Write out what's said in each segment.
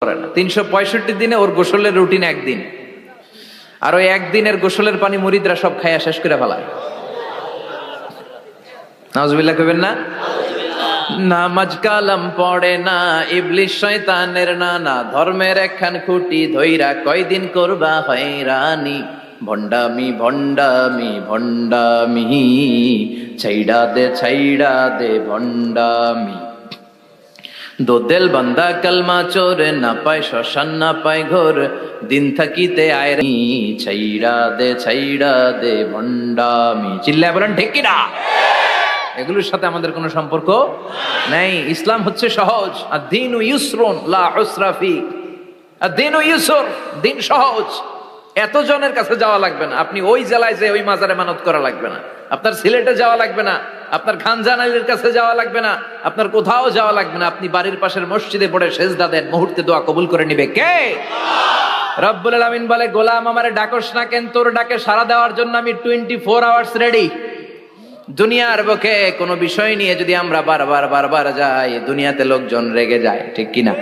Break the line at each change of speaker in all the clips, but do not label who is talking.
করে না। 365 দিনে ওর গোসলের রুটিন একদিন, আর ওই একদিনের গোসলের পানি মুরিদরা সব খাইয়া শেষ করে ফেলায়। নাউজুবিল্লাহ কইবেন না? নামাজ কালাম পড়ে না, ইবলিশ শয়তানের নানা, ধর্মের একখান খুঁটি ধইরা কয়দিন করবা হয়রানি। ভণ্ডামি ভণ্ডামি ভণ্ডামি, ছাইড়া দে ভণ্ডামি। দোদেল বান্দা কালমা চোর, না পায় শ্মশান না পায় ঘোর, দিন থাকিতে আয়রানি। ছাইড়া দে ভণ্ডামি। চিল্লায় বলেন ঠিক কিনা? এগুলোর সাথে আমাদের কোনো সম্পর্ক নেই। ইসলাম হচ্ছে সহজ। আদ-দীনু ইউসরুন লা উসরা ফি। আদ-দীনু ইউসর, দিন সহজ। এত জনের কাছে যাওয়া লাগবে না, আপনি ওই জেলায় যে ওই মাজারে মানত করা লাগবে না, আপনার সিলেটে যাওয়া লাগবে না, আপনার খানজান আলীর কাছে যাওয়া লাগবে না, আপনার কোথাও যাওয়া লাগবে না। আপনি বাড়ির পাশের মসজিদে পড়ে সেজদা দেন, মুহূর্তে দোয়া কবুল করে নিবে কে? রব্বুল আলামিন বলে, গোলাম আমারে ডাকস না কেন? তোর ডাকে সাড়া দেওয়ার জন্য আমি 24 আওয়ার্স রেডি। দুনিয়ার বুকে কোনো বিষয় নিয়ে যদি আমরা বারবার যাই, দুনিয়াতে লোকজন রেগে যায়, ঠিক কিনা?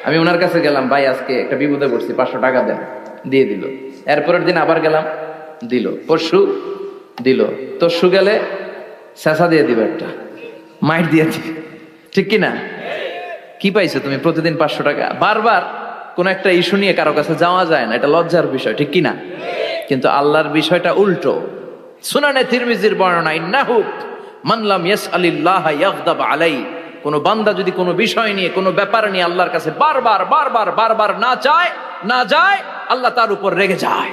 আমি ওনার কাছে গেলাম, ভাই আজকে একটা বিপদে পড়ছি, 500 টাকা দেন, দিয়ে দিল। এরপরের দিন আবার গেলাম, দিল। পরশু দিল। তরশু গেলে শেষা দিয়ে দিবে, একটা মাইট দিয়ে দিবে, ঠিক কিনা? কি পাইছো তুমি? প্রতিদিন 500 টাকা। বারবার কোন একটা ইস্যু নিয়ে কারো কাছে যাওয়া যায় না, এটা লজ্জার বিষয়, ঠিক কিনা? কিন্তু আল্লাহর বিষয়টা উল্টো। সুনানে তিরমিজির বর্ণনা, ইন্নাহু মান লাম ইয়াসআলিল্লাহ ইয়াগদাব আলাই। কোন বান্দা যদি কোনো বিষয় নিয়ে, কোনো ব্যাপার নিয়ে আল্লাহর কাছে বারবার না যায়, আল্লাহ তার উপর রেগে যায়।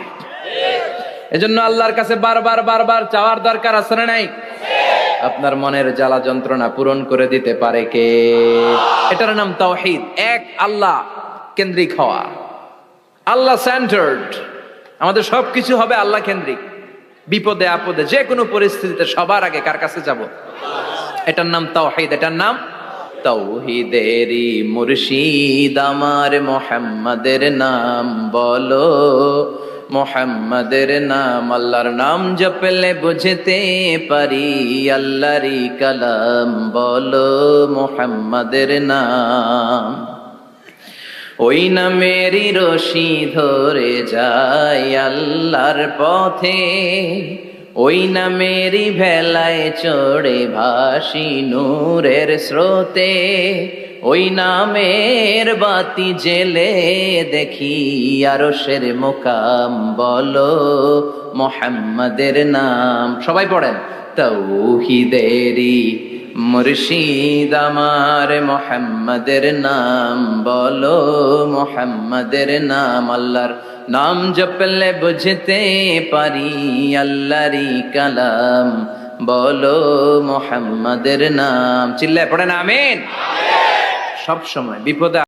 এজন্য আল্লাহর কাছে বারবার চাওয়ার দরকার আছে না নাই? আপনার মনের জ্বালা যন্ত্রণা পূরণ করে দিতে পারে কে? এটার নাম তাওহীদ। এক আল্লাহ কেন্দ্রিক হওয়া, আল্লাহ সেন্টার্ড। আমাদের সবকিছু হবে আল্লাহ কেন্দ্রিক। বিপদে আপদে যে কোনো পরিস্থিতিতে সবার আগে কার কাছে যাব? এটার নাম তাওহীদ। এটার নাম তাওহীদেরই মুর্শিদ আমার মুহাম্মাদের নাম বলো, মুহাম্মাদের নাম। আল্লাহর নাম জপলে বুঝতে পারি, আল্লাহরই কালাম বলো, মুহাম্মাদের নাম। ওই নামেরই রশি ধরে যায় আল্লাহর পথে, ওই নামেরই ভেলায় চড়ে ভাসি নূরের স্রোতে। ওই নামের বাতি জেলে দেখি আরশের মুকাম বলো, মুহাম্মাদের নাম। সবাই পড়েন, তাওহীদেরই মুর্শিদ আমার মুহাম্মাদের নাম বলো, মুহাম্মাদের নাম। আল্লাহর নাম জপলে বুঝতে পারি, আল্লাহরই কালাম বলো, মুহাম্মাদের নাম। চিল্লায় পড়েন আমিন। সব সময় বিপদে